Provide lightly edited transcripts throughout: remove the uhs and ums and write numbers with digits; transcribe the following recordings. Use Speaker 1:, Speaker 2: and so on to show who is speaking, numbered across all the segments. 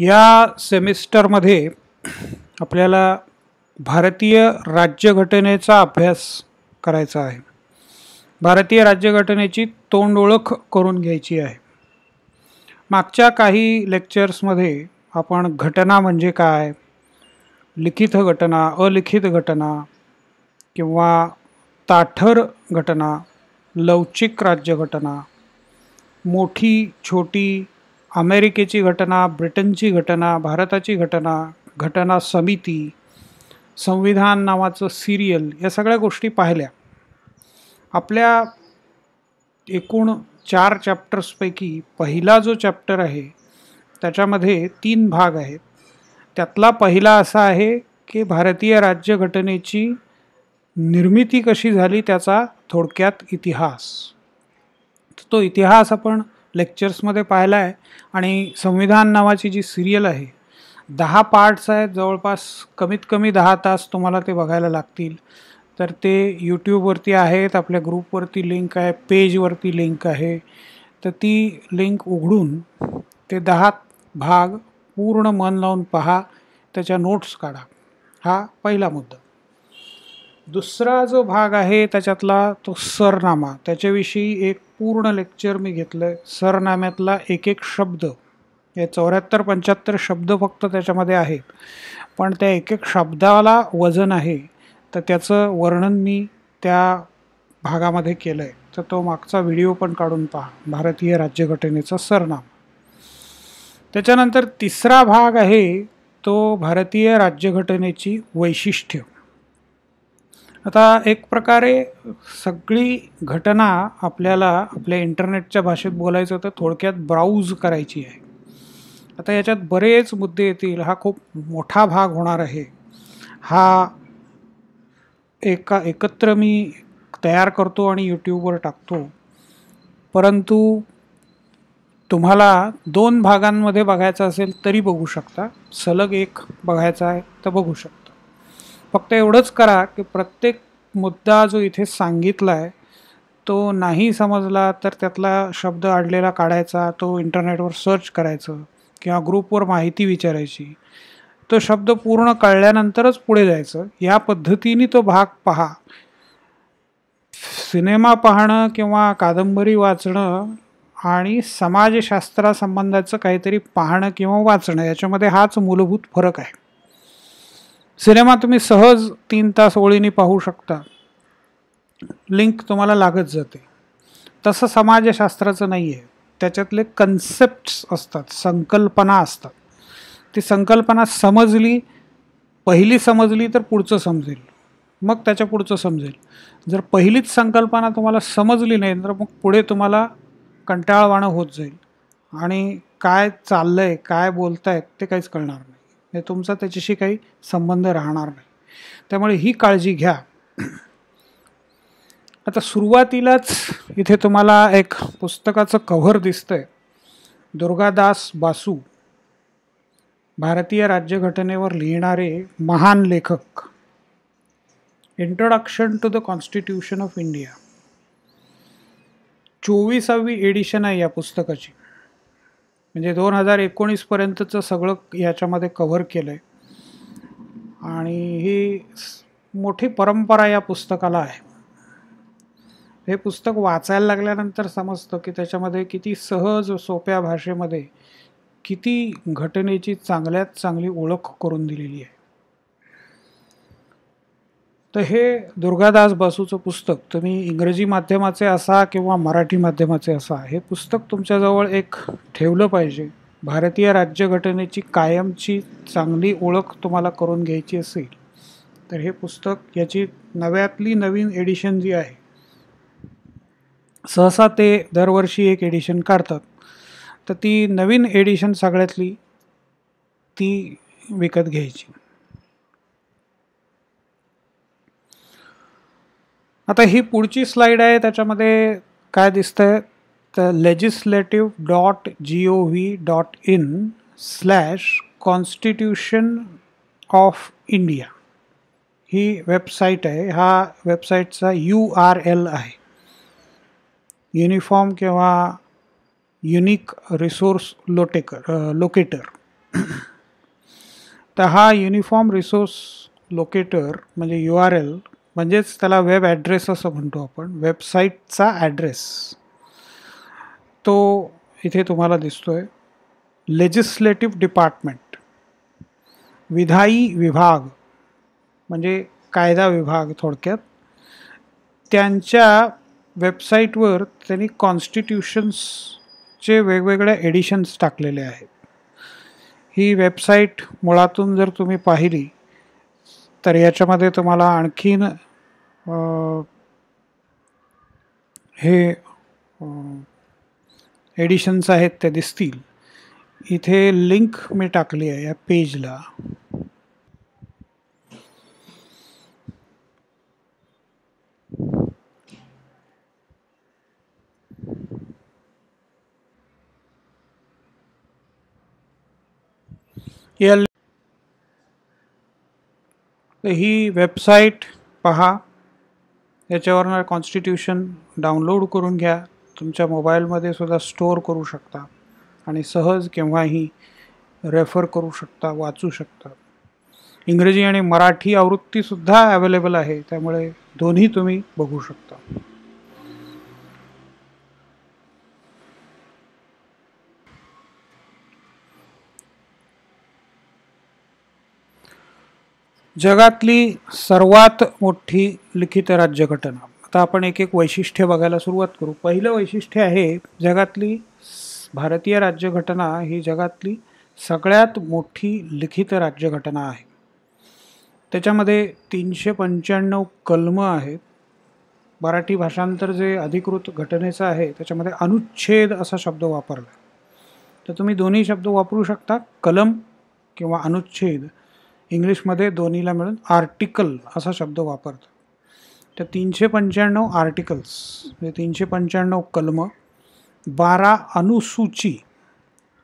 Speaker 1: या सेमिस्टरमध्ये आपल्याला भारतीय राज्यघटनेचा अभ्यास करायचा आहे. भारतीय राज्यघटनेची तोंड ओळख करून घ्यायची आहे. मागच्या काही लेक्चर्समध्ये आपण घटना म्हणजे काय, लिखित घटना, अलिखित घटना किंवा ताठर घटना, लवचिक राज्यघटना, मोठी छोटी, अमेरिकेची घटना, ब्रिटनची घटना, भारताची घटना, घटना समिती, संविधान नावाचं सिरियल, या सगळ्या गोष्टी पाहिल्या. आपल्या एकूण 4 चॅप्टर्सपैकी पहिला जो चॅप्टर आहे त्याच्यामध्ये 3 भाग आहेत. त्यातला पहिला असा आहे की भारतीय राज्यघटनेची निर्मिती कशी झाली त्याचा थोडक्यात इतिहास. तो इतिहास आपण लेक्चर्समध्ये पाहिला आहे. आणि संविधान नावाची जी सिरियल आहे, 10 पार्ट्स आहेत, जवळपास कमीत कमी 10 तास तुम्हाला ते बघायला लागतील. तर ते यूट्यूबवरती आहेत, आपल्या ग्रुपवरती लिंक आहे, पेजवरती लिंक आहे. तर ती लिंक उघडून ते 10 भाग पूर्ण मन लावून पहा, त्याच्या नोट्स काढा. हा पहिला मुद्दा. दुसरा जो भाग आहे त्याच्यातला तो सरनामा, त्याच्याविषयी एक पूर्ण लेक्चर मी घेतलं आहे. सरनाम्यातला एक एक शब्द, हे 74-75 शब्द फक्त त्याच्यामध्ये आहेत, पण त्या एक एक शब्दाला वजन आहे. तर त्याचं वर्णन मी त्या भागामध्ये केलं आहे. तर तो मागचा व्हिडिओ पण काढून पहा, भारतीय राज्यघटनेचा सरनामा. त्याच्यानंतर तिसरा भाग आहे तो भारतीय राज्यघटनेची वैशिष्ट्य. आता एक प्रकारे सगळी घटना आपल्याला आपल्या इंटरनेटच्या भाषेत बोलायचं तर थोडक्यात ब्राउज करायची आहे. आता याच्यात बरेच मुद्दे येतील. हा खूप मोठा भाग होणार आहे. हा एकत्र मी तयार करतो आणि यूट्यूबवर टाकतो. परंतु तुम्हाला 2 भागांमध्ये बघायचं असेल तरी बघू शकता, सलग एक बघायचा आहे तर बघू शकता. फक्त एवढंच करा की प्रत्येक मुद्दा जो इथे सांगितला आहे तो नाही समजला तर त्यातला शब्द अडलेला काढायचा, तो इंटरनेटवर सर्च करायचं किंवा ग्रुपवर माहिती विचारायची. तो शब्द पूर्ण कळल्यानंतरच पुढे जायचं. या पद्धतीने तो भाग पहा. सिनेमा पाहणं किंवा कादंबरी वाचणं आणि समाजशास्त्रासंबंधाचं काहीतरी पाहणं किंवा वाचणं, याच्यामध्ये हाच मूलभूत फरक आहे. सिनेमा तुम्ही सहज 3 तास ओळीने पाहू शकता, लिंक तुम्हाला लागत जाते. तसं समाजशास्त्राचं नाही आहे. त्याच्यातले कन्सेप्ट्स असतात, संकल्पना असतात. ती संकल्पना पहिली समजली तर पुढचं समजेल, मग त्याच्या पुढचं समजेल. जर पहिलीच संकल्पना तुम्हाला समजली नाही तर मग पुढे तुम्हाला कंटाळवाणं होत जाईल आणि काय चाललंय, काय बोलतायत ते काहीच कळणार नाही. हे तुमचा त्याच्याशी काही संबंध राहणार नाही. त्यामुळे ही काळजी घ्या. आता सुरुवातीलाच इथे तुम्हाला एक पुस्तकाचं कव्हर दिसतंय. दुर्गादास बासू, भारतीय राज्यघटनेवर लिहिणारे महान लेखक. Introduction to the constitution of India. 24वी एडिशन आहे या पुस्तकाची. म्हणजे 2019 पर्यंतचं सगळं याच्यामध्ये कव्हर केलं आहे. आणि ही मोठी परंपरा या पुस्तकाला आहे. हे पुस्तक वाचायला लागल्यानंतर समजतं की त्याच्यामध्ये किती सहज सोप्या भाषेमध्ये किती घटनेची चांगल्यात चांगली ओळख करून दिलेली आहे. तर हे दुर्गादास बासूचं पुस्तक, तुम्ही इंग्रजी माध्यमाचे असा किंवा मराठी माध्यमाचे असा, हे पुस्तक तुमच्याजवळ एक ठेवलं पाहिजे. भारतीय राज्यघटनेची कायमची चांगली ओळख तुम्हाला करून घ्यायची असेल तर हे पुस्तक, याची नव्यातली नवीन एडिशन जी आहे, सहसा ते दरवर्षी एक एडिशन काढतात, तर ती नवीन एडिशन सगळ्यातली ती विकत घ्यायची. आता ही पुढची स्लाईड आहे, त्याच्यामध्ये काय दिसतंय तर legislative.gov.in/constitution of India he website आहे. हा वेबसाईटचा URL आहे, युनिफॉर्म किंवा युनिक रिसोर्स लोकेटर. तर हा युनिफॉर्म रिसोर्स लोकेटर म्हणजे URL म्हणजेच त्याला वेब ॲड्रेस असं म्हणतो आपण, वेबसाईटचा ॲड्रेस, तो इथे तुम्हाला दिसतोय. लेजिस्लेटिव्ह डिपार्टमेंट, विधायी विभाग म्हणजे कायदा विभाग थोडक्यात, त्यांच्या वेबसाईटवर त्यांनी कॉन्स्टिट्यूशन्सचे वेगवेगळे एडिशन्स टाकलेले आहेत. ही वेबसाईट मुळातून जर तुम्ही पाहिली तर याच्यामध्ये तुम्हाला आणखीन हे एडिशन्स आहेत ते दिसतील. इथे लिंक मी टाकली आहे या पेजला. ही वेबसाईट पहा, याच्यावरनं कॉन्स्टिट्यूशन डाउनलोड करून घ्या, तुमच्या मोबाईलमध्ये सुद्धा स्टोअर करू शकता आणि सहज केव्हाही रेफर करू शकता, वाचू शकता. इंग्रजी आणि मराठी आवृत्तीसुद्धा अवेलेबल आहे, त्यामुळे दोन्ही तुम्ही बघू शकता. जगातली सर्वात मोठी लिखित राज्यघटना. आता आपण एक एक वैशिष्ट्य बघायला सुरुवात करू. पहिलं वैशिष्ट्य आहे, जगातली भारतीय राज्यघटना ही जगातली सगळ्यात मोठी लिखित राज्यघटना आहे. त्याच्यामध्ये 395 कलमं आहेत. मराठी भाषांतर जे अधिकृत घटनेचं आहे त्याच्यामध्ये अनुच्छेद असा शब्द वापरला, तर तुम्ही दोन्ही शब्द वापरू शकता, कलम किंवा अनुच्छेद. इंग्लिशमध्ये दोन्हीला मिळून आर्टिकल असा शब्द वापरतात. तर 395 आर्टिकल्स म्हणजे 395 कलम, 12 अनुसूची,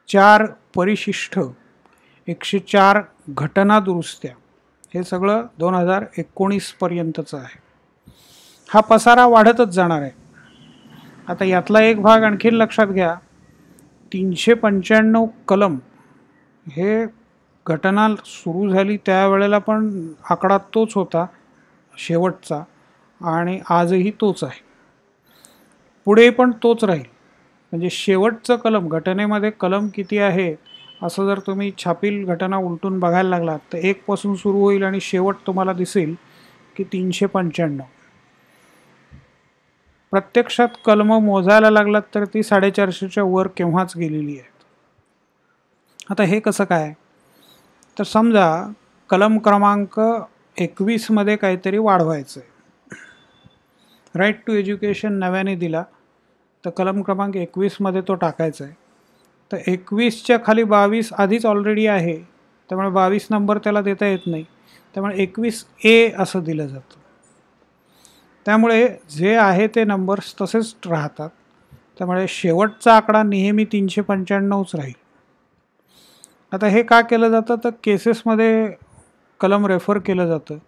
Speaker 1: 4 परिशिष्ट, 104 घटना दुरुस्त्या, हे सगळं 2019 पर्यंतचं आहे. हा पसारा वाढतच जाणार आहे. आता यातला एक भाग आणखीन लक्षात घ्या. 395 कलम हे घटना सुरू झाली त्यावेळेला पण आकडा तोच होता शेवटचा, आणि आजही तोच आहे, पुढे पण तोच राहील. म्हणजे शेवटचं कलम, घटनेमध्ये कलम किती आहे असं जर तुम्ही छापील घटना उलटून बघायला लागलात तर 1 पासून सुरू होईल आणि शेवट तुम्हाला दिसेल की 395. प्रत्यक्षात कलम मोजायला लागलात तर ती 450च्या वर केव्हाच गेलेली आहेत. आता हे कसं काय, तर समजा कलम क्रमांक 21 मध्ये काहीतरी वाढवायचं आहे. राईट टू एज्युकेशन नव्याने दिला, तर कलम क्रमांक 21 मध्ये तो टाकायचा आहे. तर 21च्या खाली 22 आधीच ऑलरेडी आहे, त्यामुळे 22 नंबर त्याला देता येत नाही, त्यामुळे 21A असं दिलं जातं. त्यामुळे जे आहे ते नंबर्स तसेच राहतात, त्यामुळे शेवटचा आकडा नेहमी 395च राहील. आता हे का केलं जातं, तर केसेसमध्ये कलम रेफर केलं जातं.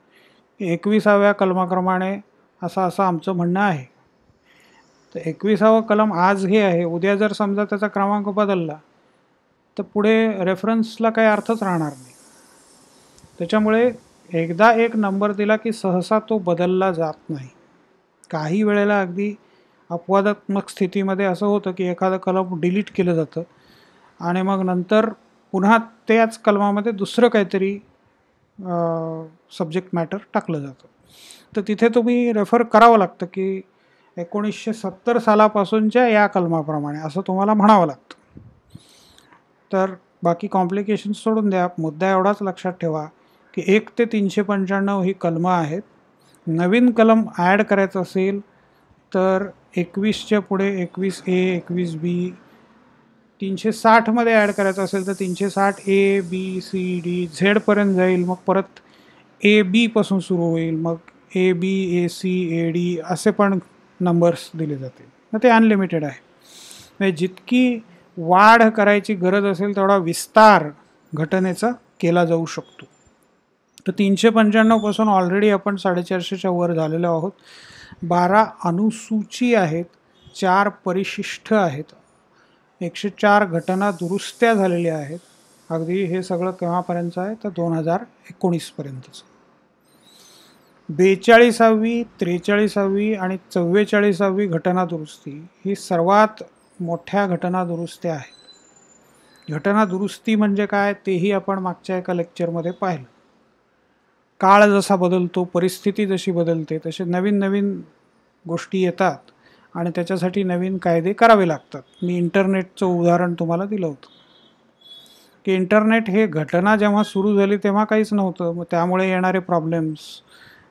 Speaker 1: 21व्या कलमाप्रमाणे असं आमचं म्हणणं आहे. तर 21वं कलम आज हे आहे, उद्या जर समजा त्याचा क्रमांक बदलला तर पुढे रेफरन्सला काही अर्थच राहणार नाही. त्याच्यामुळे एकदा एक नंबर दिला की सहसा तो बदलला जात नाही. काही वेळेला अगदी अपवादात्मक स्थितीमध्ये असं होतं की एखादं कलम डिलीट केलं जातं आणि मग नंतर पुन्हा त्याच कलमामध्ये दुसरं काहीतरी सब्जेक्ट मॅटर टाकलं जातं. तर तिथे तुम्ही रेफर करावं लागतं की 1970 सालापासूनच्या या कलमाप्रमाणे असं तुम्हाला म्हणावं लागतं. तर बाकी कॉम्प्लिकेशन्स सोडून द्या, मुद्दा एवढाच लक्षात ठेवा की 1 ते 395 ही कलमं आहेत. नवीन कलम ॲड करायचं असेल तर 21च्या पुढे 21A, 21B, 360मध्ये ॲड करायचं असेल तर 360A, B, C, D, झेडपर्यंत जाईल. मग परत AB पासून सुरू होईल, मग AB, AC, AD असे पण नंबर्स दिले जातील. मग ते अनलिमिटेड आहे. म्हणजे जितकी वाढ करायची गरज असेल तेवढा विस्तार घटनेचा केला जाऊ शकतो. तर 395 पासून ऑलरेडी आपण 450च्या वर झालेलो आहोत. 12 अनुसूची आहेत, 4 परिशिष्ट आहेत, 104 घटना दुरुस्त्या झालेल्या आहेत, अगदी हे सगळं केव्हापर्यंतचं आहे तर 2019पर्यंतचं. 42वी, 43वी आणि 44वी घटनादुरुस्ती ही सर्वात मोठ्या घटनादुरुस्त्या आहेत. घटनादुरुस्ती म्हणजे काय तेही आपण मागच्या एका लेक्चरमध्ये पाहिलं. काळ जसा बदलतो, परिस्थिती जशी बदलते, तसे नवीन नवीन गोष्टी येतात आणि त्याच्यासाठी नवीन कायदे करावे लागतात. मी इंटरनेटचं उदाहरण तुम्हाला दिलं होतं की इंटरनेट हे घटना जेव्हा सुरू झाली तेव्हा काहीच नव्हतं. मग त्यामुळे येणारे प्रॉब्लेम्स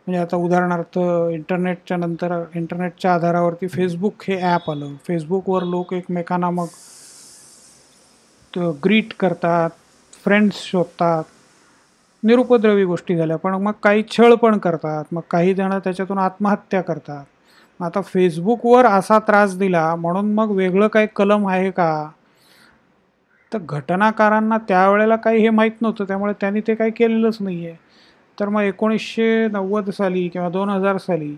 Speaker 1: म्हणजे आता उदाहरणार्थ इंटरनेटच्या नंतर इंटरनेटच्या आधारावरती फेसबुक हे ॲप आलं. फेसबुकवर लोक एकमेकांना मग ग्रीट करतात, फ्रेंड्स शोधतात, निरुपद्रवी गोष्टी झाल्या. पण मग काही छळ पण करतात, मग काही जण त्याच्यातून आत्महत्या करतात. आता फेसबुकवर असा त्रास दिला म्हणून मग वेगळं काही कलम आहे का? तर घटनाकारांना त्यावेळेला काही हे माहीत नव्हतं, त्यामुळे त्यांनी ते काही केलेलंच नाही आहे. तर मग 1990 साली किंवा 2000 साली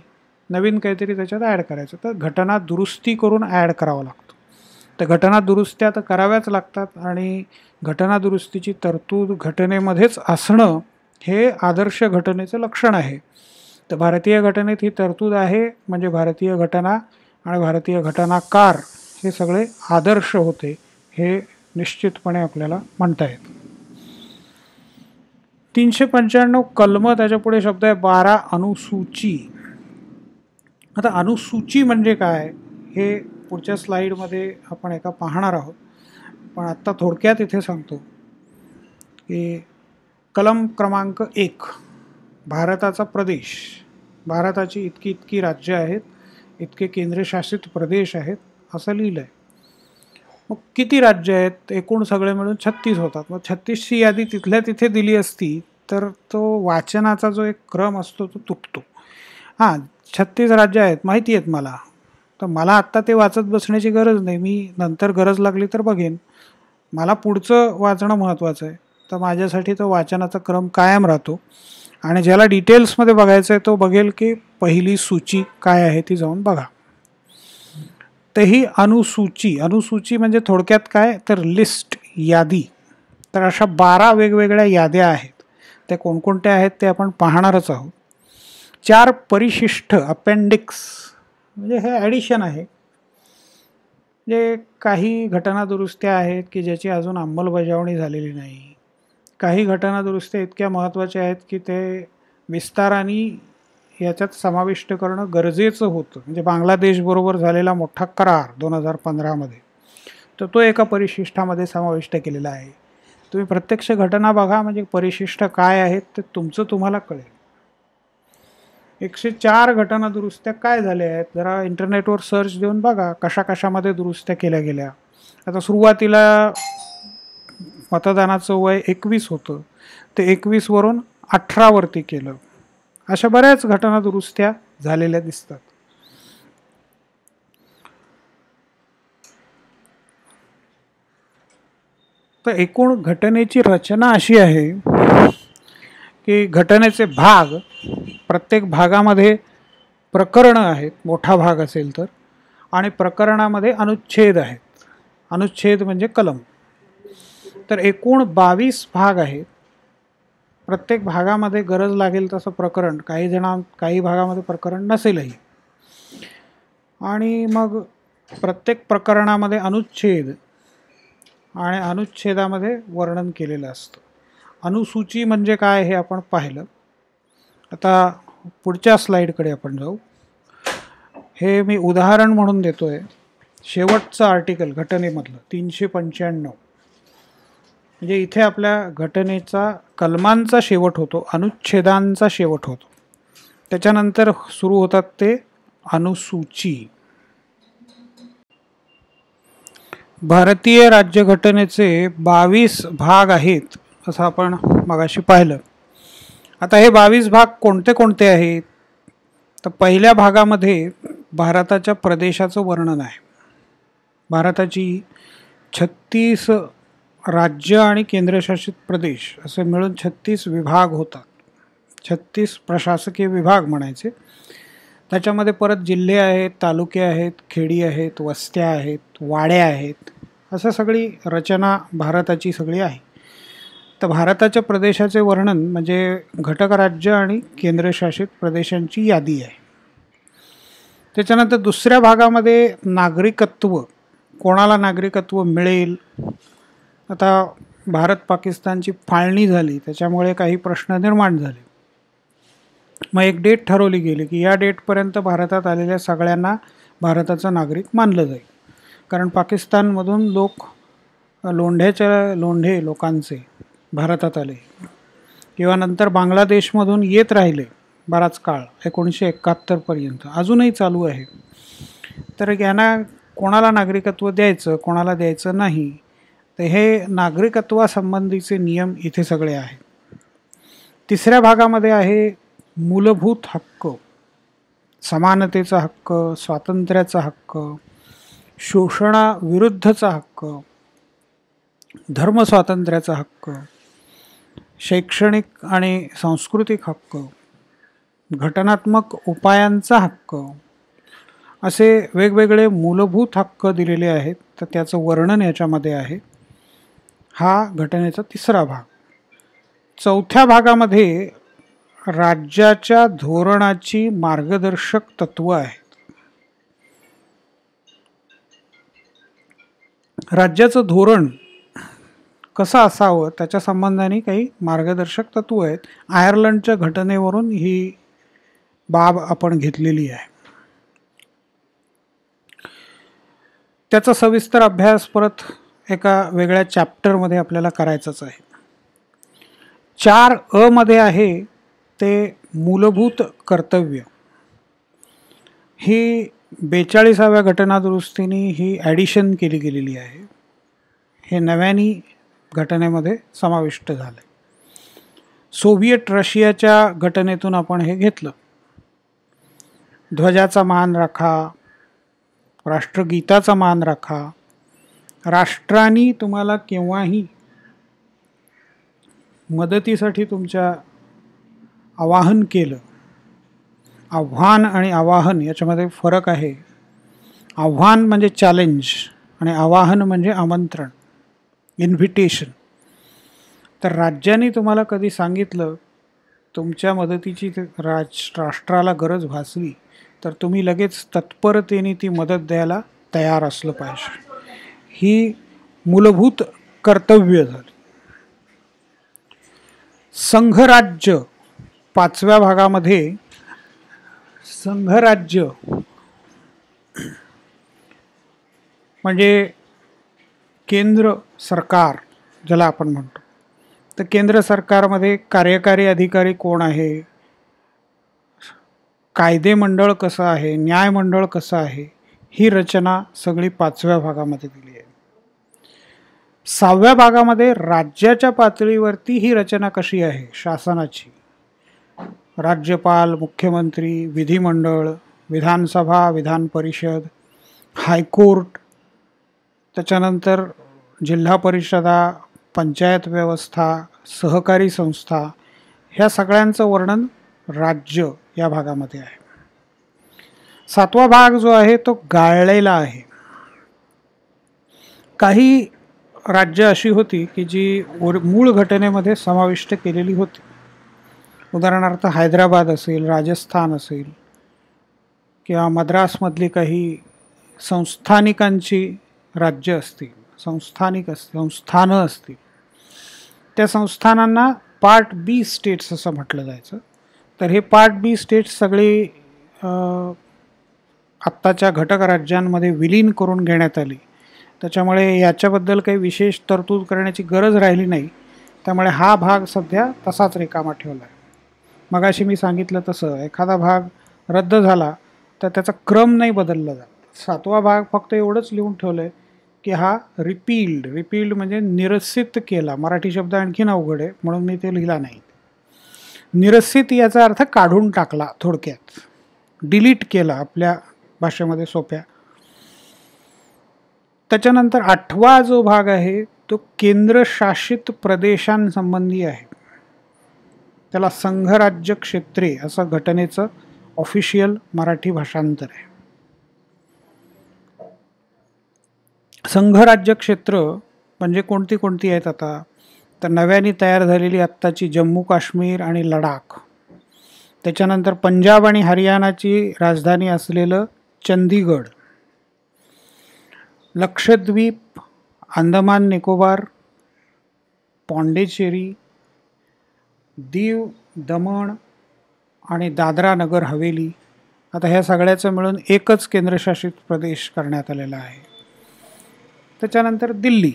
Speaker 1: नवीन काहीतरी त्याच्यात ॲड करायचं, तर घटना दुरुस्ती करून ॲड करावं लागतं. तर घटना दुरुस्त्या तर कराव्याच लागतात आणि घटना दुरुस्तीची तरतूद घटनेमध्येच असणं हे आदर्श घटनेचं लक्षण आहे. तर भारतीय घटनेत ही तरतूद आहे, म्हणजे भारतीय घटना आणि भारतीय घटनाकार हे सगळे आदर्श होते हे निश्चितपणे आपल्याला म्हणता येतं. 395 कलम, त्याच्यापुढे शब्द आहे 12 अनुसूची. आता अनुसूची म्हणजे काय हे पुढच्या स्लाईडमध्ये आपण एका पाहणार आहोत, पण आत्ता थोडक्यात इथे सांगतो की कलम क्रमांक 1, भारताचा प्रदेश. भारताची इतकी इतकी राज्य आहेत, इतके केंद्रशासित प्रदेश आहेत असं लिहिलं आहे. मग किती राज्य आहेत? एकूण सगळे मिळून 36 होतात. मग 36ची यादी तिथल्या तिथे दिली असती तर तो वाचनाचा जो एक क्रम असतो तो तुटतो. हां, 36 राज्य आहेत माहिती आहेत मला, तर मला आत्ता ते वाचत बसण्याची गरज नाही. मी नंतर गरज लागली तर बघेन. मला पुढचं वाचणं महत्त्वाचं आहे, तर माझ्यासाठी तो वाचनाचा क्रम कायम राहतो. आणि ज्याला डिटेल्समध्ये बघायचं आहे तो बघेल की पहिली सूची काय आहे ती जाऊन बघा. तर ही अनुसूची, अनुसूची म्हणजे थोडक्यात काय तर लिस्ट, यादी. तर अशा 12 वेगवेगळ्या याद्या आहेत. त्या कोणकोणत्या आहेत ते आपण पाहणारच आहोत. 4 परिशिष्ट, अपेंडिक्स म्हणजे हे ॲडिशन आहे. म्हणजे काही घटना दुरुस्त्या आहेत की ज्याची अजून अंमलबजावणी झालेली नाही. काही घटना दुरुस्त्या इतक्या महत्त्वाच्या आहेत की ते विस्ताराने याच्यात समाविष्ट करणं गरजेचं होतं. म्हणजे बांगलादेशबरोबर झालेला मोठा करार 2015मध्ये, तर तो एका परिशिष्टामध्ये समाविष्ट केलेला आहे. तुम्ही प्रत्यक्ष घटना बघा, म्हणजे परिशिष्ट काय आहेत ते तुमचं तुम्हाला कळेल. 104 घटना दुरुस्त्या काय झाल्या आहेत जरा इंटरनेटवर सर्च देऊन बघा कशा कशामध्ये दुरुस्त्या केल्या गेल्या. आता सुरुवातीला मतदानाचं वय 21 होतं, ते 21वरून 18वरती केलं. अशा बऱ्याच घटना दुरुस्त्या झालेल्या दिसतात. तर एकूण घटनेची रचना अशी आहे की घटनेचे भाग, प्रत्येक भागामध्ये प्रकरणं आहेत, मोठा भाग असेल तर, आणि प्रकरणामध्ये अनुच्छेद आहेत. अनुच्छेद म्हणजे कलम. तर एकूण 22 भाग आहेत. प्रत्येक भागामध्ये गरज लागेल तसं प्रकरण, काही भागामध्ये प्रकरण नसेलही. आणि मग प्रत्येक प्रकरणामध्ये अनुच्छेद आणि अनुच्छेदामध्ये वर्णन केलेलं असतं. अनुसूची म्हणजे काय हे आपण पाहिलं. आता पुढच्या स्लाईडकडे आपण जाऊ. हे मी उदाहरण म्हणून देतो आहे. शेवटचं आर्टिकल घटनेमधलं 395, म्हणजे इथे आपल्या घटनेचा कलमांचा शेवट होतो, अनुच्छेदांचा शेवट होतो. त्याच्यानंतर सुरू होतात ते अनुसूची. भारतीय राज्यघटनेचे 22 भाग आहेत असं आपण मगाशी पाहिलं. आता हे 22 भाग कोणते कोणते आहेत? तर पहिल्या भागामध्ये भारताच्या प्रदेशाचं वर्णन आहे. भारताची 36 राज्य आणि केंद्रशासित प्रदेश असे मिळून 36 विभाग होतात. 36 प्रशासकीय विभाग म्हणायचे. त्याच्यामध्ये परत जिल्हे आहेत, तालुके आहेत, खेडी आहेत, वस्त्या आहेत, वाड्या आहेत, असं सगळी रचना भारताची सगळी आहे. तर भारताच्या प्रदेशाचे वर्णन म्हणजे घटक राज्य आणि केंद्रशासित प्रदेशांची यादी आहे. त्याच्यानंतर दुसऱ्या भागामध्ये नागरिकत्व, कोणाला नागरिकत्व मिळेल. आता भारत पाकिस्तानची फाळणी झाली, त्याच्यामुळे काही प्रश्न निर्माण झाले. मग एक डेट ठरवली गेली की या डेटपर्यंत भारतात आलेल्या सगळ्यांना भारताचा नागरिक मानलं जाईल. कारण पाकिस्तानमधून लोंढे लोकांचे भारतात आले किंवा नंतर बांगलादेशमधून येत राहिले बराच काळ, 1971पर्यंत अजूनही चालू आहे. तर यांना कोणाला नागरिकत्व द्यायचं, कोणाला द्यायचं नाही, तर हे नागरिकत्वासंबंधीचे नियम इथे सगळे आहेत. तिसऱ्या भागामध्ये आहे मूलभूत हक्क, समानतेचा हक्क, स्वातंत्र्याचा हक्क, शोषणाविरुद्धचा हक्क, धर्मस्वातंत्र्याचा हक्क, शैक्षणिक आणि सांस्कृतिक हक्क, घटनात्मक उपायांचा हक्क, असे वेगवेगळे मूलभूत हक्क दिलेले आहेत. तर त्याचं वर्णन याच्यामध्ये आहे. हा घटनेचा तिसरा भाग. चौथ्या भागामध्ये राज्याच्या धोरणाची मार्गदर्शक तत्व आहेत. राज्याचं धोरण कसं असावं त्याच्या संबंधाने काही मार्गदर्शक तत्व आहेत. आयर्लंडच्या घटनेवरून ही बाब आपण घेतलेली आहे. त्याचा सविस्तर अभ्यास परत एका वेगळ्या चॅप्टरमध्ये आपल्याला करायचाच आहे. 4 मध्ये आहे ते मूलभूत कर्तव्य. ही 42व्या घटनादुरुस्तीने ही ॲडिशन केली गेलेली आहे. हे नव्याने घटनेमध्ये समाविष्ट झालं. सोव्हिएट रशियाच्या घटनेतून आपण हे घेतलं. ध्वजाचा मान राखा, राष्ट्रगीताचा मान राखा, राष्ट्राने तुम्हाला केव्हाही मदतीसाठी तुमच्या आवाहन केलं. आव्हान आणि आवाहन याच्यामध्ये फरक आहे. आव्हान म्हणजे चॅलेंज आणि आवाहन म्हणजे आमंत्रण, इन्व्हिटेशन. तर राज्याने तुम्हाला कधी सांगितलं तुमच्या मदतीची राष्ट्राला गरज भासली तर तुम्ही लगेच तत्परतेने ती मदत द्यायला तयार असलं पाहिजे. ही मूलभूत कर्तव्य झाली. संघराज्य 5व्या भागामध्ये संघराज्य म्हणजे केंद्र सरकार ज्याला आपण म्हणतो. तर केंद्र सरकारमध्ये कार्यकारी अधिकारी कोण आहे, कायदे मंडळ कसं आहे, न्याय मंडळ कसं आहे, ही रचना सगळी 5व्या भागामध्ये दिली आहे. 6व्या भागामध्ये राज्याच्या पातळीवरती ही रचना कशी आहे शासनाची. राज्यपाल, मुख्यमंत्री, विधिमंडळ, विधानसभा, विधान परिषद, हायकोर्ट, त्याच्यानंतर जिल्हा परिषदा, पंचायत व्यवस्था, सहकारी संस्था, ह्या सगळ्यांचं वर्णन राज्य या भागामध्ये आहे. 7वा भाग जो आहे तो गाळलेला आहे. काही राज्य अशी होती की जी मूळ घटनेमध्ये समाविष्ट केलेली होती. उदाहरणार्थ हैदराबाद असेल, राजस्थान असेल किंवा मद्रासमधली काही संस्थानिकांची राज्य असतील, संस्थानं असतील. त्या संस्थानांना पार्ट बी स्टेट्स असं म्हटलं जायचं. तर हे पार्ट बी स्टेट्स सगळी आत्ताच्या घटक राज्यांमध्ये विलीन करून घेण्यात आली. त्याच्यामुळे याच्याबद्दल काही विशेष तरतूद करण्याची गरज राहिली नाही. त्यामुळे हा भाग सध्या तसाच रिकामा ठेवला आहे. मगाशी मी सांगितलं तसं एखादा भाग रद्द झाला तर त्याचा क्रम नाही बदलला जात. 7वा भाग फक्त एवढंच लिहून ठेवलं आहे की हा रिपील्ड म्हणजे निरसित केला. मराठी शब्द आणखीन अवघड आहे म्हणून मी ते लिहिला नाही. निरसित याचा अर्थ काढून टाकला, थोडक्यात डिलीट केला आपल्या भाषेमध्ये सोप्या. त्याच्यानंतर 8वा जो भाग आहे तो केंद्रशासित प्रदेशांसंबंधी आहे. त्याला संघराज्य क्षेत्रे असं घटनेचं ऑफिशियल मराठी भाषांतर आहे. संघराज्य क्षेत्र म्हणजे कोणती कोणती आहेत आता. तर नव्याने तयार झालेली आत्ताची जम्मू काश्मीर आणि लडाख, त्याच्यानंतर पंजाब आणि हरियाणाची राजधानी असलेलं चंदीगड, लक्षद्वीप, अंदमान निकोबार, पॉंडिचेरी, दीव, दमण आणि दादरा नगर हवेली, आता ह्या सगळ्याचं मिळून एकच केंद्रशासित प्रदेश करण्यात आलेला आहे. त्याच्यानंतर दिल्ली,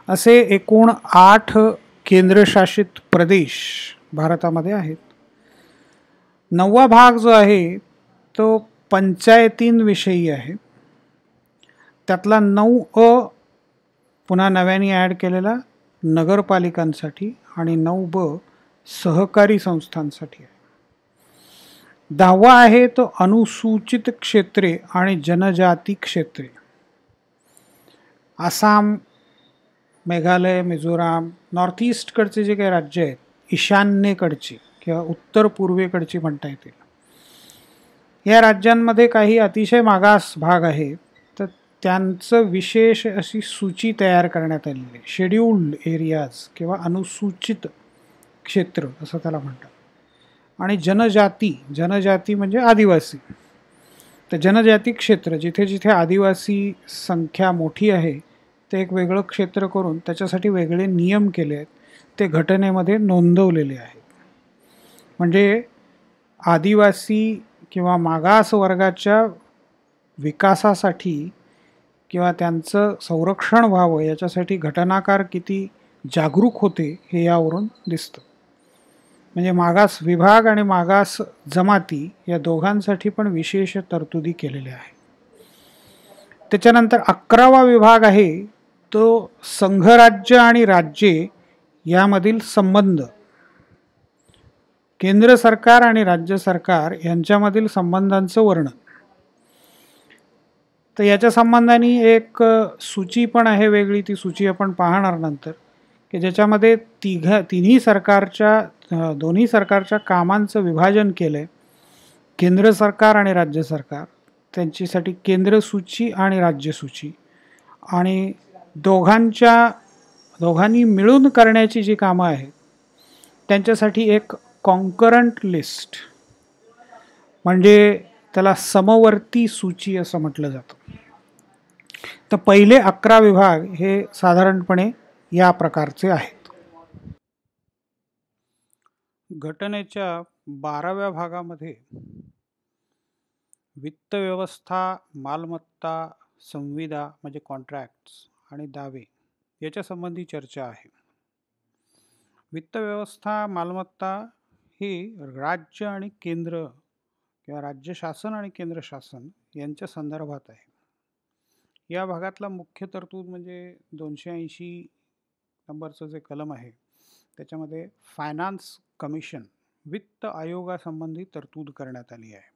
Speaker 1: असे एकूण 8 केंद्रशासित प्रदेश भारतामध्ये आहेत. 9वा भाग जो आहे तो पंचायतींविषयी आहे. त्यातला 9A पुन्हा नव्याने ॲड केलेला नगरपालिकांसाठी आणि 9B सहकारी संस्थांसाठी आहे. 10वा आहे तो अनुसूचित क्षेत्रे आणि जनजाती क्षेत्रे. आसाम, मेघालय, मिझोराम, नॉर्थ ईस्टकडचे जे काही राज्य आहेत, ईशान्येकडची किंवा उत्तर पूर्वेकडची म्हणता येतील, या राज्यांमध्ये काही अतिशय मागास भाग आहे, तर त्यांचं विशेष अशी सूची तयार करण्यात आलेली आहे. शेड्यूल्ड एरियाज किंवा अनुसूचित क्षेत्र असं त्याला म्हणतात. आणि जनजाती म्हणजे आदिवासी, तर जनजाती क्षेत्र जिथे जिथे आदिवासी संख्या मोठी आहे ते एक वेगळं क्षेत्र करून त्याच्यासाठी वेगळे नियम केले आहेत, ते घटनेमध्ये नोंदवलेले आहेत. म्हणजे आदिवासी किंवा मागास वर्गाच्या विकासासाठी किंवा त्यांचं संरक्षण व्हावं याच्यासाठी घटनाकार किती जागरूक होते हे यावरून दिसतं. म्हणजे मागास विभाग आणि मागास जमाती या दोघांसाठी पण विशेष तरतुदी केलेल्या आहेत. त्याच्यानंतर 11वा विभाग आहे तो संघराज्य आणि राज्ये यामधील संबंध, केंद्र सरकार आणि राज्य सरकार यांच्यामधील संबंधांचं वर्णन. तर याच्या संबंधाने एक सूची पण आहे वेगळी, ती सूची आपण पाहणार नंतर, की ज्याच्यामध्ये दोन्ही सरकारच्या कामांचं विभाजन केलं आहे. केंद्र सरकार आणि राज्य सरकार त्यांच्यासाठी केंद्र सूची आणि राज्य सूची, आणि दोघांनी मिळून करण्याची जी कामं आहेत त्यांच्यासाठी एक कॉन्करंट लिस्ट, म्हणजे त्याला समवर्ती सूची असं म्हटलं जातं. तर पहिले 11 विभाग हे साधारणपणे या प्रकारचे आहेत. घटनेच्या 12व्या भागामध्ये वित्त व्यवस्था, मालमत्ता, संविदा म्हणजे कॉन्ट्रॅक्ट्स आणि दावे याच्या संबंधी चर्चा आहे. वित्त व्यवस्था, मालमत्ता ही राज्य आणि केंद्र किंवा राज्य शासन आणि केंद्र शासन यांच्या संदर्भात आहे. या भागातला मुख्य तरतूद म्हणजे 280 नंबरचं जे कलम आहे त्याच्यामध्ये फायनान्स कमिशन, वित्त आयोगासंबंधी तरतूद करण्यात आली आहे.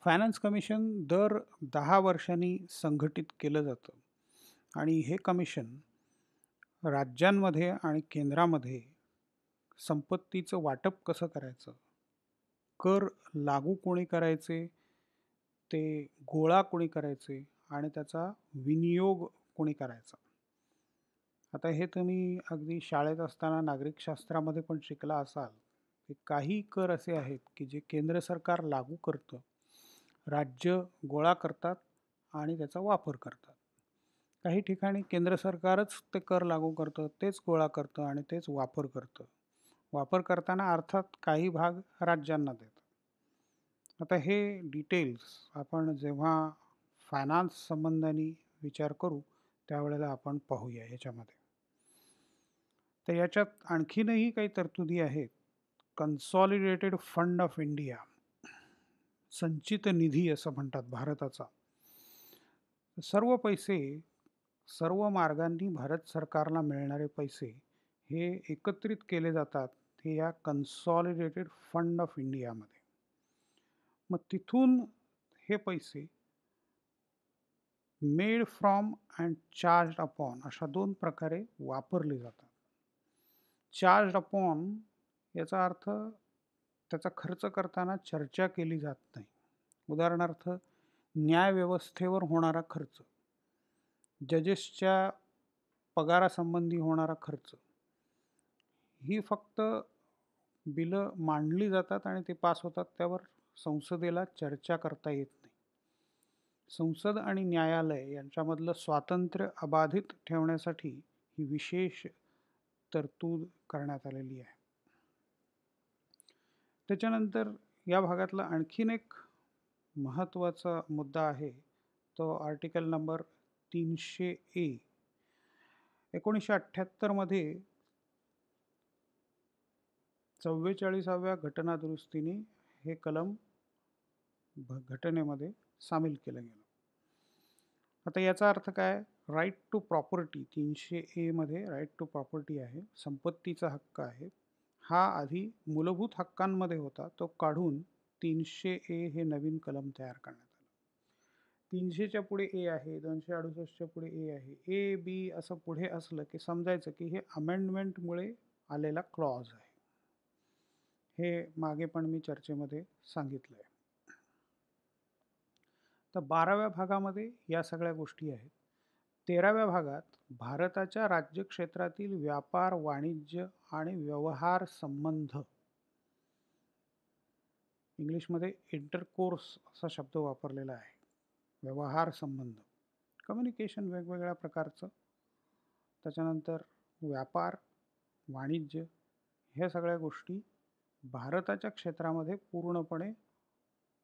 Speaker 1: फायनान्स कमिशन दर 10 वर्षांनी संघटित केलं जातं आणि हे कमिशन राज्यांमध्ये आणि केंद्रामध्ये संपत्तीचं वाटप कसं करायचं, कर लागू कोणी करायचे, ते गोळा कोणी करायचे आणि त्याचा विनियोग कोणी करायचा. आता हे तुम्ही अगदी शाळेत असताना नागरिकशास्त्रामध्ये पण शिकला असाल की काही कर असे आहेत की जे केंद्र सरकार लागू करतं, राज्य गोळा करतात आणि त्याचा वापर करतात. काही ठिकाणी केंद्र सरकारच ते कर लागू करतं, तेच गोळा करतं आणि तेच वापर करतं. वापर करताना अर्थात काही भाग राज्यांना देतं. आता हे डिटेल्स आपण जेव्हा फायनान्स संबंधाने विचार करू त्यावेळेला आपण पाहूया याच्यामध्ये. तर याच्यात आणखीनही काही तरतुदी आहेत. कन्सॉलिडेटेड फंड ऑफ इंडिया, संचित निधी असं म्हणतात भारताचा. सर्व पैसे, सर्व मार्गांनी भारत सरकारला मिळणारे पैसे हे एकत्रित केले जातात हे या कन्सॉलिडेटेड फंड ऑफ इंडियामध्ये. मग तिथून हे पैसे made from and charge upon अशा 2 प्रकारे वापरले जातात. चार्ज अपॉन याचा अर्थ त्याचा खर्च करताना चर्चा केली जात नाही. उदाहरणार्थ न्यायव्यवस्थेवर होणारा खर्च, जजेसच्या पगारासंबंधी होणारा खर्च, ही फक्त बिलं मांडली जातात आणि ते पास होतात, त्यावर संसदेला चर्चा करता येत नाही. संसद आणि न्यायालय यांच्यामधलं स्वातंत्र्य अबाधित ठेवण्यासाठी ही विशेष तरतूद करण्यात आलेली आहे. त्याच्यानंतर या भागातला आणखीन एक महत्त्वाचा मुद्दा आहे तो आर्टिकल नंबर 300A. 1978मध्ये 44व्या घटनादुरुस्तीने हे कलम घटनेमध्ये सामील केलं गेलं. आता याचा अर्थ काय? राईट टू प्रॉपर्टी 300A मध्ये राईट टू प्रॉपर्टी आहे, संपत्तीचा हक्क आहे. हा आधी मूलभूत हक्कांमध्ये होता, तो काढून 300A हे नवीन कलम तयार करण्यात आलं. 300च्या पुढे ए आहे, 268च्या पुढे ए आहे, ए बी असं पुढे असलं की समजायचं की हे अमेंडमेंटमुळे आलेला क्लॉज आहे. हे मागे पण मी चर्चेमध्ये सांगितलं आहे. तर 12व्या भागामध्ये या सगळ्या गोष्टी आहेत. 13व्या भागात भारताच्या राज्यक्षेत्रातील व्यापार, वाणिज्य आणि व्यवहार संबंध, इंग्लिशमध्ये इंटरकोर्स असा शब्द वापरलेला आहे. व्यवहार संबंध, कम्युनिकेशन वेगवेगळ्या प्रकारचं, त्याच्यानंतर व्यापार, वाणिज्य, ह्या सगळ्या गोष्टी भारताच्या क्षेत्रामध्ये पूर्णपणे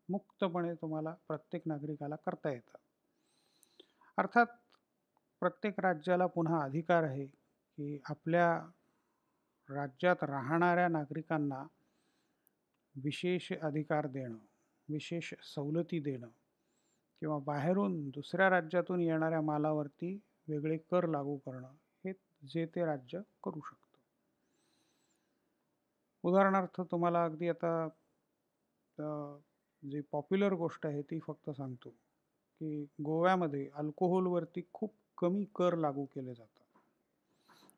Speaker 1: मुक्तपणे तुम्हाला प्रत्येक नागरिकाला करता येतं. अर्थात प्रत्येक राज्याला पुन्हा अधिकार आहे की आपल्या राज्यात राहणाऱ्या नागरिकांना विशेष अधिकार देणं, विशेष सवलती देणं किंवा बाहेरून दुसऱ्या राज्यातून येणाऱ्या मालावरती वेगळे कर लागू करणं, हे जे ते राज्य करू शकतं. उदाहरणार्थ तुम्हाला अगदी आता जी पॉप्युलर गोष्ट आहे ती फक्त सांगतो की गोव्यामध्ये अल्कोहोलवरती खूप कमी कर लागू केले जातात.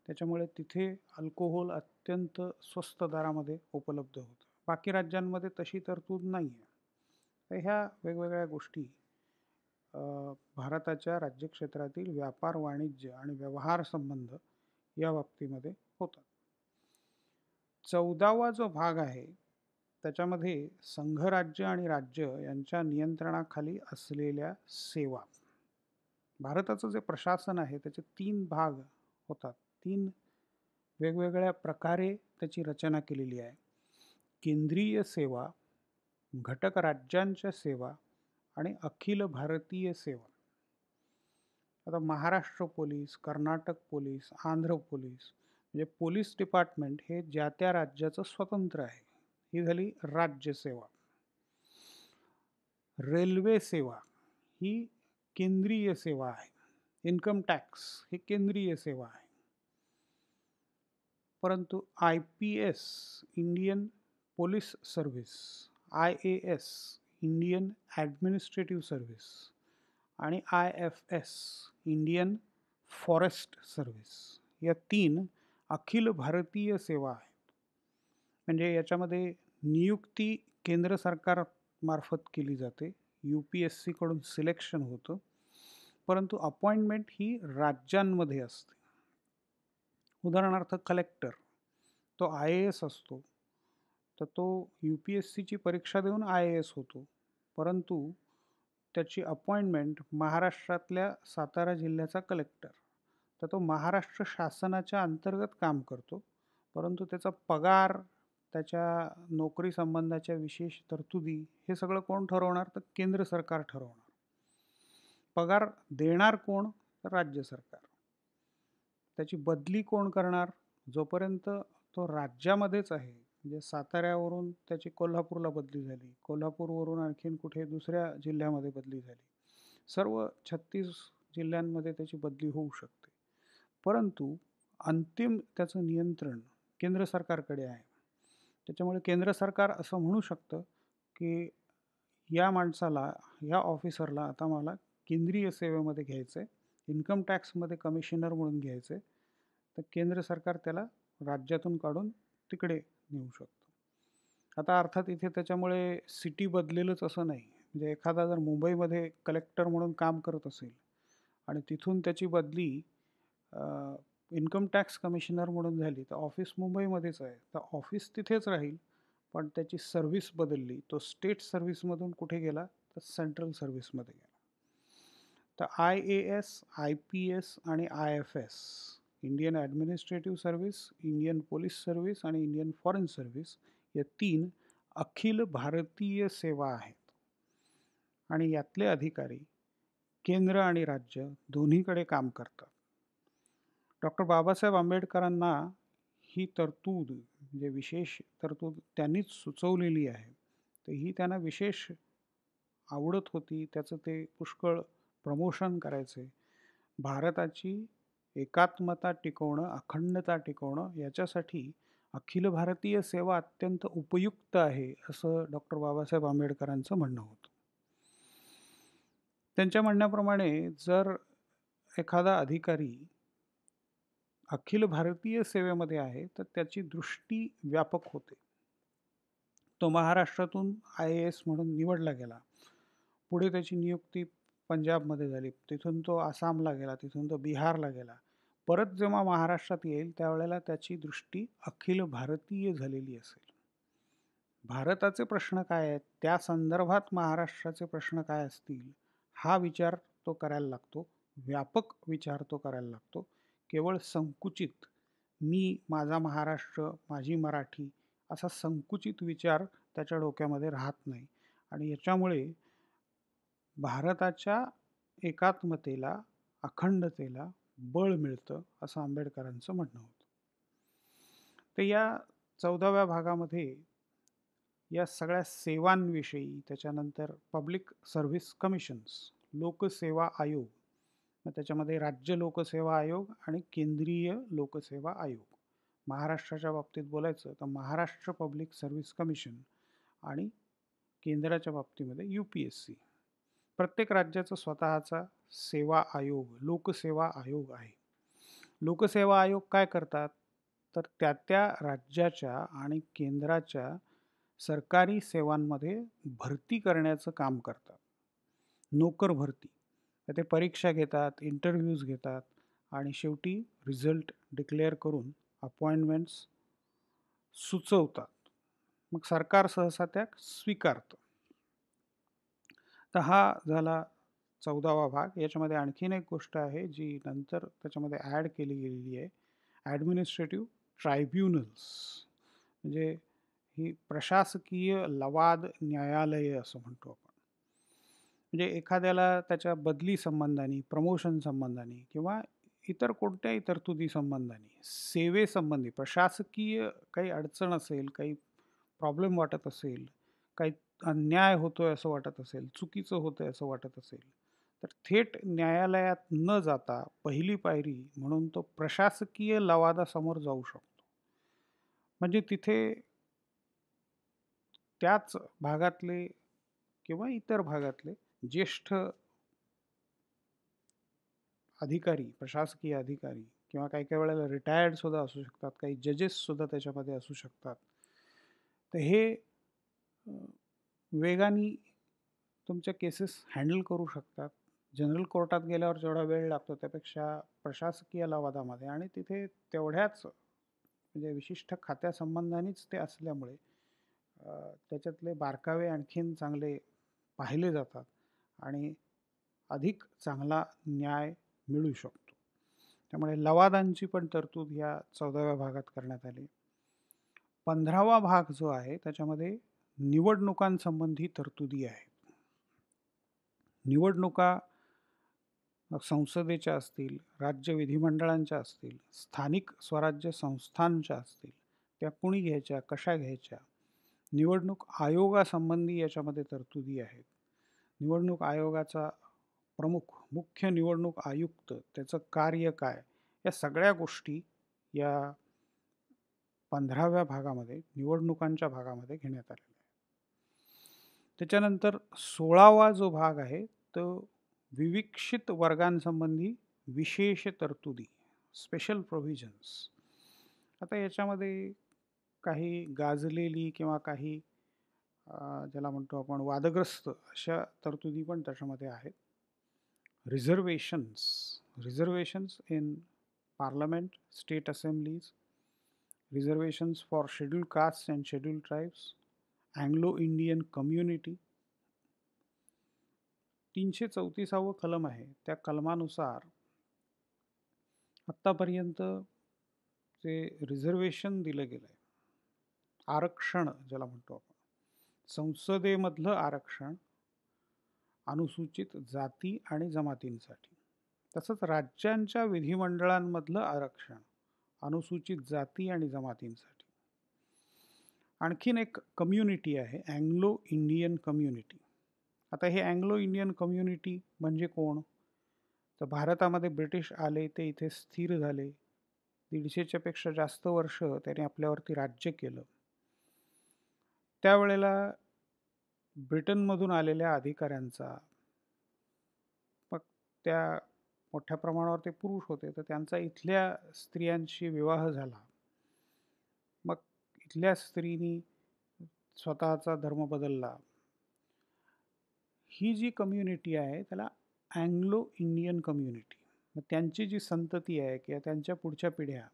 Speaker 1: त्याच्यामुळे तिथे अल्कोहोल अत्यंत स्वस्त दरामध्ये उपलब्ध होतं. बाकी राज्यांमध्ये तशी तरतूद नाही आहे. तर ह्या वेगवेगळ्या गोष्टी भारताच्या राज्यक्षेत्रातील व्यापार, वाणिज्य आणि व्यवहार संबंध या बाबतीमध्ये होतात. 14वा जो भाग आहे त्याच्यामध्ये संघराज्य आणि राज्य यांच्या नियंत्रणाखाली असलेल्या सेवा. भारताचं जे प्रशासन आहे त्याचे 3 भाग होतात. 3 वेगवेगळ्या प्रकारे त्याची रचना केलेली आहे. केंद्रीय सेवा, घटक राज्यांच्या सेवा आणि अखिल भारतीय सेवा. आता Maharashtra police, Karnataka police, Andhra police, म्हणजे पोलीस डिपार्टमेंट हे ज्या त्या राज्याचं स्वतंत्र आहे. ही झाली राज्य सेवा. रेल्वे सेवा ही केंद्रीय सेवा आहे. इन्कम टॅक्स ही केंद्रीय सेवा आहे. परंतु IPS Indian police service, IAS Indian administrative service आणि IFS इंडियन फॉरेस्ट सर्व्हिस, या 3 अखिल भारतीय सेवा आहेत. म्हणजे याच्यामध्ये नियुक्ती केंद्र सरकार मार्फत केली जाते, UPSC कडून सिलेक्शन होतं, परंतु अपॉइंटमेंट ही राज्यांमध्ये असते. उदाहरणार्थ कलेक्टर, तो IAS असतो, तर तो UPSCची परीक्षा देऊन IAS होतो, परंतु त्याची अपॉइंटमेंट महाराष्ट्रातल्या सातारा जिल्ह्याचा कलेक्टर, तर तो महाराष्ट्र शासनाच्या अंतर्गत काम करतो, परंतु त्याचा पगार, त्याच्या नोकरी संबंधाच्या विशेष तरतुदी हे सगळं कोण ठरवणार? तर केंद्र सरकार ठरवणार. पगार देणार कोण? तर राज्य सरकार. त्याची बदली कोण करणार? जोपर्यंत तो राज्यामध्येच आहे, म्हणजे साताऱ्यावरून त्याची कोल्हापूरला बदली झाली, कोल्हापूरवरून आणखीन कुठे दुसऱ्या जिल्ह्यामध्ये बदली झाली, सर्व 36 जिल्ह्यांमध्ये त्याची बदली होऊ शकते, परंतु अंतिम त्याचं नियंत्रण केंद्र सरकारकडे आहे. त्याच्यामुळे केंद्र सरकार असं म्हणू शकतं की या माणसाला, या ऑफिसरला आता मला केंद्रीय सेवेमध्ये घ्यायचं आहे, इन्कम टॅक्समध्ये कमिशनर म्हणून घ्यायचं आहे, तर केंद्र सरकार त्याला राज्यातून काढून तिकडे नेऊ शकतो. आता अर्थात इथे त्याच्यामुळे सिटी बदलेलच असं नाही. म्हणजे एखादा जर मुंबईमध्ये कलेक्टर म्हणून काम करत असेल आणि तिथून त्याची बदली इन्कम टॅक्स कमिशनर म्हणून झाली तर ऑफिस मुंबईमध्येच आहे, तर ऑफिस तिथेच राहील, पण त्याची सर्व्हिस बदलली. तो स्टेट सर्व्हिसमधून कुठे गेला तर सेंट्रल सर्व्हिसमध्ये गेला. तर IAS, IPS आणि IFS, Indian administrative service, Indian police service आणि इंडियन फॉरेन सर्व्हिस, या 3 अखिल भारतीय सेवा आहेत. आणि यातले अधिकारी केंद्र आणि राज्य दोन्हीकडे काम करतात. डॉक्टर बाबासाहेब आंबेडकरांना ही तरतूद, म्हणजे विशेष तरतूद त्यांनीच सुचवलेली आहे. तर ही त्यांना विशेष आवडत होती. त्याचं ते पुष्कळ प्रमोशन करायचे. भारताची एकात्मता टिकवणं, अखंडता टिकवणं याच्यासाठी अखिल भारतीय सेवा अत्यंत उपयुक्त आहे, असं डॉक्टर बाबासाहेब आंबेडकरांचं म्हणणं होतं. त्यांच्या म्हणण्याप्रमाणे जर एखादा अधिकारी अखिल भारतीय सेवेमध्ये आहे तर त्याची दृष्टी व्यापक होते. तो महाराष्ट्रातून IAS म्हणून निवडला गेला. पुढे त्याची नियुक्ती पंजाबमध्ये झाली, तिथून तो आसामला गेला, तिथून तो बिहारला गेला. परत जेव्हा महाराष्ट्रात येईल त्यावेळेला त्याची दृष्टी अखिल भारतीय झालेली असेल. भारताचे प्रश्न काय आहेत, त्या संदर्भात महाराष्ट्राचे प्रश्न काय असतील, हा विचार तो करायला लागतो. व्यापक विचार तो करायला लागतो. केवळ संकुचित, मी, माझा महाराष्ट्र, माझी मराठी, असा संकुचित विचार त्याच्या डोक्यामध्ये राहत नाही. आणि याच्यामुळे भारताच्या एकात्मतेला, अखंडतेला बळ मिळतं, असं आंबेडकरांचं म्हणणं होतं. तर या 14व्या भागामध्ये या सगळ्या सेवांविषयी, त्याच्यानंतर पब्लिक सर्व्हिस कमिशन्स, लोकसेवा आयोग, मग त्याच्यामध्ये राज्य लोकसेवा आयोग आणि केंद्रीय लोकसेवा आयोग. महाराष्ट्राच्या बाबतीत बोलायचं तर महाराष्ट्र पब्लिक सर्व्हिस कमिशन आणि केंद्राच्या बाबतीमध्ये UPSC. प्रत्येक राज्याचा स्वतःचा सेवा आयोग, लोकसेवा आयोग आहे. लोकसेवा आयोग काय करतात तर त्या राज्याच्या आणि केंद्राच्या सरकारी सेवांमध्ये भरती करण्याचं काम करतात. नोकर भरती. तर ते परीक्षा घेतात, इंटरव्ह्यूज घेतात आणि शेवटी रिझल्ट डिक्लेअर करून अपॉइंटमेंट्स सुचवतात. मग सरकार सहसा त्या स्वीकारतं. तर हा झाला 14वा भाग. याच्यामध्ये आणखीन एक गोष्ट आहे जी नंतर त्याच्यामध्ये ॲड केली गेलेली आहे, ॲडमिनिस्ट्रेटिव्ह ट्रायब्युनल्स. म्हणजे ही प्रशासकीय लवाद न्यायालय असं म्हणतो आपण. म्हणजे एखाद्याला त्याच्या बदली संबंधाने, प्रमोशन संबंधाने किंवा इतर कोणत्याही तरतुदी संबंधाने, सेवेसंबंधी प्रशासकीय काही अडचण असेल, काही प्रॉब्लेम वाटत असेल, काही अन्याय होतोय असं वाटत असेल, चुकीचं होतंय असं वाटत असेल, तर थेट न्यायालयात न जाता पहिली पायरी म्हणून तो प्रशासकीय लवादासमोर जाऊ शकतो. म्हणजे तिथे त्याच भागातले किंवा इतर भागातले ज्येष्ठ अधिकारी, प्रशासकीय अधिकारी किंवा काही काही वेळेला रिटायर्ड सुद्धा असू शकतात, काही जजेस सुद्धा त्याच्यामध्ये असू शकतात. तर हे वेगाने तुमच्या केसेस हँडल करू शकतात. जनरल कोर्टात गेल्यावर जेवढा वेळ लागतो त्यापेक्षा प्रशासकीय लवादामध्ये, आणि तिथे तेवढ्याच म्हणजे विशिष्ट खात्यासंबंधानेच ते असल्यामुळे त्याच्यातले बारकावे आणखीन चांगले पाहिले जातात आणि अधिक चांगला न्याय मिळू शकतो. त्यामुळे लवादांची पण तरतूद या 14व्या भागात करण्यात आली. 15वा भाग जो आहे त्याच्यामध्ये निवडणुकांसंबंधी तरतुदी आहेत. निवडणुका संसदेच्या असतील, राज्य विधिमंडळांच्या असतील, स्थानिक स्वराज्य संस्थांच्या असतील, त्या कुणी घ्यायच्या, कशा घ्यायच्या, निवडणूक आयोगासंबंधी याच्यामध्ये तरतुदी आहेत. निवडणूक आयोगाचा प्रमुख, मुख्य निवडणूक आयुक्त, त्याचं कार्य काय, या सगळ्या गोष्टी या 15व्या भागामध्ये, निवडणुकांच्या भागामध्ये घेण्यात आलेल्या आहे. त्याच्यानंतर 16वा जो भाग आहे तो विविक्षित वर्गांसंबंधी विशेष तरतुदी, स्पेशल प्रोव्हिजन्स. आता याच्यामध्ये काही गाजलेली किंवा काही ज्याला म्हणतो आपण वादग्रस्त अशा तरतुदी पण त्याच्यामध्ये आहेत. Reservations in parliament, state assemblies, reservations for scheduled caste and scheduled tribes, Anglo Indian community. 334 कलम आहे. त्या कलमानुसार आत्तापर्यंत जे रिझर्वेशन दिलं गेलं आहे, आरक्षण ज्याला म्हणतो आपण, संसदेमधलं आरक्षण अनुसूचित जाती आणि जमातींसाठी, तसंच राज्यांच्या विधिमंडळांमधलं आरक्षण अनुसूचित जाती आणि जमातींसाठी. आणखीन एक कम्युनिटी आहे, अँग्लो इंडियन कम्युनिटी. आता हे अँग्लो इंडियन कम्युनिटी म्हणजे कोण? तर भारतामध्ये ब्रिटिश आले, ते इथे स्थिर झाले, 150च्या पेक्षा जास्त वर्ष त्याने आपल्यावरती राज्य केलं. त्यावेळेला ब्रिटनमधून आलेल्या अधिकाऱ्यांचा, मग त्या मोठ्या प्रमाणावर ते पुरुष होते, तर त्यांचा इथल्या स्त्रियांशी विवाह झाला. मग इथल्या स्त्रीनी स्वतःचा धर्म बदलला. ही जी कम्युनिटी आहे त्याला अँग्लो इंडियन कम्युनिटी. मग त्यांची जी संतती आहे किंवा त्यांच्या पुढच्या पिढ्या,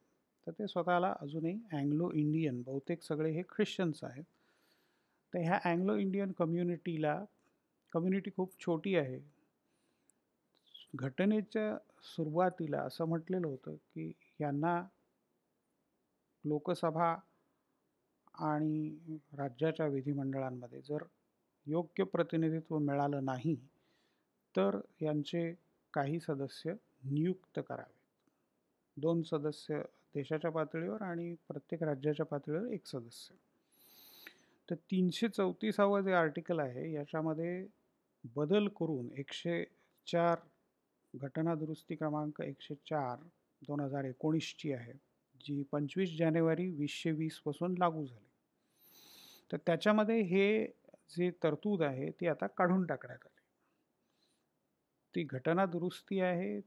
Speaker 1: तर ते स्वतःला अजूनही अँग्लो इंडियन, बहुतेक सगळे हे ख्रिश्चन्स आहेत. तर ह्या अँग्लो इंडियन कम्युनिटी खूप छोटी आहे. घटनेच्या सुरुवातीला असं म्हटलेलं होतं की यांना लोकसभा आणि राज्याच्या विधिमंडळांमध्ये जर योग्य प्रतिनिधित्व मिळालं नाही तर यांचे काही सदस्य नियुक्त करावेत. 2 सदस्य देशाच्या पातळीवर आणि प्रत्येक राज्याच्या पातळीवर 1 सदस्य. तर 334 जे आर्टिकल आहे याच्यामध्ये बदल करून 104, घटना दुरुस्ती क्रमांक 104 2019ची आहे, जी 25 जानेवारी 2020 पासून लागू झाली. तर त्याच्यामध्ये हे जे तरतूद आहे ती आता काढून टाकण्यात आली. ती घटना दुरुस्ती आहे,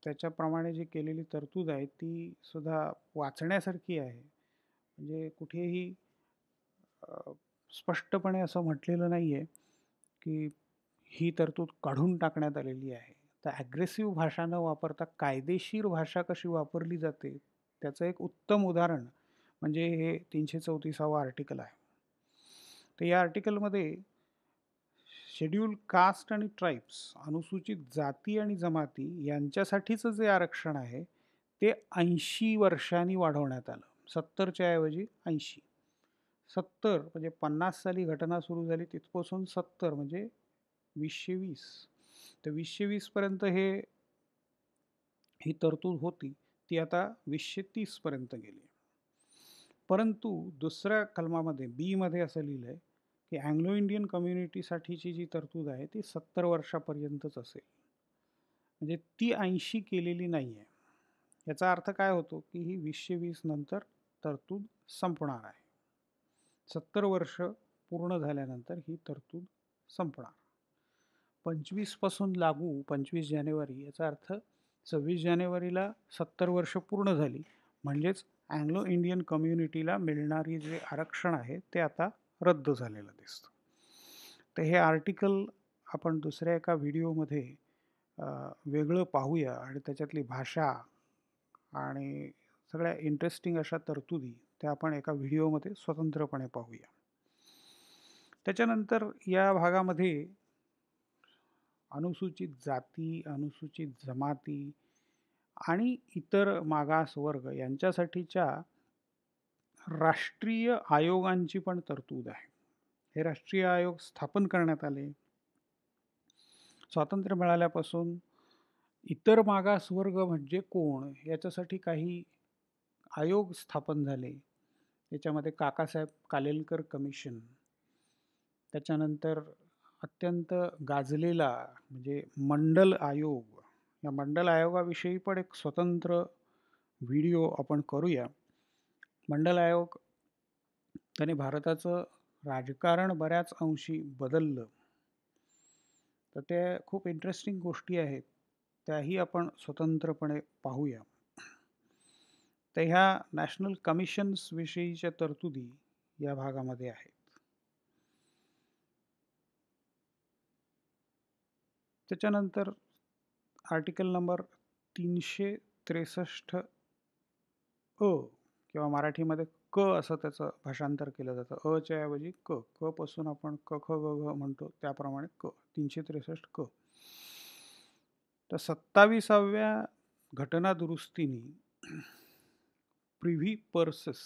Speaker 1: त्याच्याप्रमाणे जी केलेली तरतूद आहे ती सुद्धा वाचण्यासारखी आहे. म्हणजे कुठेही स्पष्टपणे असं म्हटलेलं नाही आहे की ही तरतूद काढून टाकण्यात आलेली आहे. तर ॲग्रेसिव्ह भाषा न वापरता कायदेशीर भाषा कशी वापरली जाते त्याचं एक उत्तम उदाहरण म्हणजे हे 334 आर्टिकल आहे. तर या आर्टिकलमध्ये शेड्यूल्ड कास्ट आणि ट्राईब्स, अनुसूचित जाती आणि जमाती यांच्यासाठीचं जे आरक्षण आहे ते 80 वर्षांनी वाढवण्यात आलं. 70च्या ऐवजी 80. 70 म्हणजे 50 साली घटना सुरू झाली, तिथपासून 70 म्हणजे 2020. तर 2020 पर्यंत ही तरतूद होती, ती आता 2030 पर्यंत गेली. परंतु दुसऱ्या कलमामध्ये बी असं लिहिलं आहे की अँग्लो इंडियन कम्युनिटीसाठीची जी तरतूद आहे ती 70 वर्षापर्यंतच असेल. म्हणजे ती 80 केलेली नाही आहे. याचा अर्थ काय होतो की ही 2020 नंतर तरतूद संपणार आहे. 70 वर्ष पूर्ण झाल्यानंतर ही तरतूद संपणार. 25 पासून लागू 25 जानेवारी, याचा अर्थ 26 जानेवारीला 70 वर्ष पूर्ण झाली. म्हणजेच अँग्लो इंडियन कम्युनिटीला मिळणारी जे आरक्षण आहे ते आता रद्द झालेलं दिसतं. तर हे आर्टिकल आपण दुसऱ्या एका व्हिडिओमध्ये वेगळं पाहूया आणि त्याच्यातली भाषा आणि सगळ्या इंटरेस्टिंग अशा तरतुदी त्या आपण एका व्हिडिओमध्ये स्वतंत्रपणे पाहूया. त्याच्यानंतर या भागामध्ये अनुसूचित जाती, अनुसूचित जमाती आणि इतर मागासवर्ग यांच्यासाठीच्या राष्ट्रीय आयोगांची पण तरतूद आहे. हे राष्ट्रीय आयोग स्थापन करण्यात आले. स्वातंत्र्य मिळाल्यापासून इतर मागासवर्ग म्हणजे कोण याच्यासाठी काही आयोग स्थापन झाले. त्याच्यामध्ये काकासाहेब कालेलकर कमिशन, त्याच्यानंतर अत्यंत गाजलेला म्हणजे मंडल आयोग. या मंडल आयोगाविषयी पण एक स्वतंत्र व्हिडिओ आपण करूया. मंडल आयोग त्याने भारताचं राजकारण बऱ्याच अंशी बदललं. तर ते खूप इंटरेस्टिंग गोष्टी आहेत, त्याही आपण स्वतंत्रपणे पाहूया. तर ह्या नॅशनल कमिशन्स विषयीच्या तरतुदी या भागामध्ये आहेत. त्याच्यानंतर आर्टिकल नंबर 363 किंवा मराठीमध्ये क असं त्याचं भाषांतर केलं जातं. च्या ऐवजी क. क पासून आपण क, ख, ग, घ म्हणतो त्याप्रमाणे क. 363 क. तर 27व्या घटना दुरुस्तीने प्रिव्ही पर्सेस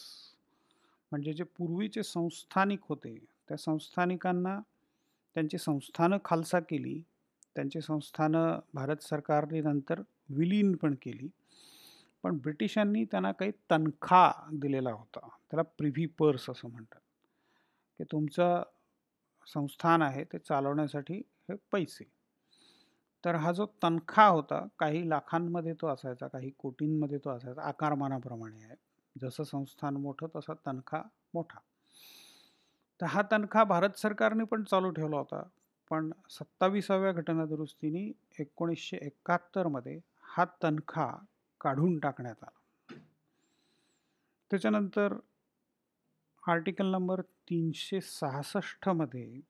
Speaker 1: म्हणजे जे पूर्वीचे संस्थानिक होते, त्या संस्थानिकांना त्यांची संस्थानं खालसा केली. त्यांची संस्थानं भारत सरकारने नंतर विलीन पण केली. पण ब्रिटिशांनी त्यांना काही तनखा दिलेला होता. त्याला प्रिव्ही पर्स असं म्हणतात, की तुमचं संस्थान आहे ते चालवण्यासाठी हे पैसे. तर हा जो तनखा होता, काही लाखांमध्ये तो असायचा, काही कोटींमध्ये तो असायचा, आकारमानाप्रमाणे आहे. जसं संस्थान मोठं तसा तनखा मोठा. तर हा तनखा भारत सरकारने पण चालू ठेवला होता. पण 27व्या घटना दुरुस्तीने 1971 मध्ये हा तनखा काढून टाकण्यात आला. त्याच्यानंतर आर्टिकल नंबर 366 मध्ये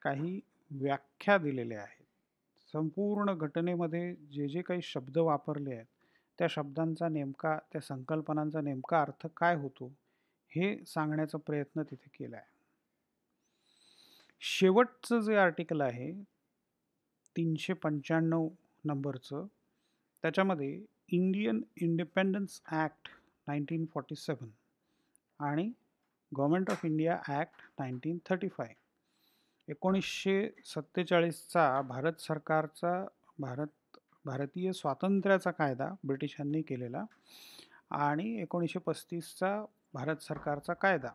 Speaker 1: काही व्याख्या दिलेल्या आहेत. संपूर्ण घटनेमध्ये जे जे काही शब्द वापरले आहेत, त्या शब्दांचा नेमका, त्या संकल्पनांचा नेमका अर्थ काय होतो हे सांगण्याचा प्रयत्न तिथे केला आहे. शेवटचं जे आर्टिकल आहे 395 नंबरचं, त्याच्यामध्ये इंडियन इंडिपेंडन्स ॲक्ट 1947 आणि गव्हर्नमेंट ऑफ इंडिया ॲक्ट 1935 1947चा भारत सरकारचा भारतीय स्वातंत्र्याचा कायदा ब्रिटिशांनी केलेला आणि 1935चा भारत सरकारचा कायदा,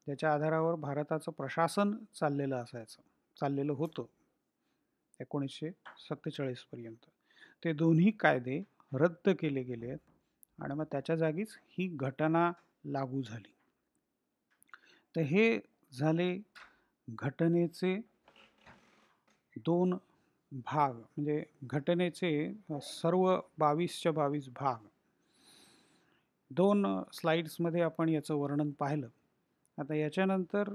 Speaker 1: ज्याच्या आधारावर भारताचं प्रशासन चाललेलं होतं 1947 पर्यंत. ते दोन्ही कायदे रद्द केले गेले आहेत आणि मग त्याच्या जागीच ही घटना लागू झाली. तर हे झाले घटनेचे 2 भाग, म्हणजे घटनेचे सर्व 22च्या 22 भाग. 2 स्लाइड्समध्ये आपण याचं वर्णन पाहिलं. आता याच्यानंतर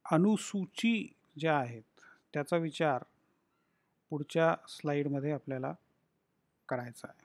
Speaker 1: अनुसूची ज्या आहेत त्याचा विचार पुढच्या स्लाइडमध्ये आपल्याला करायचा आहे.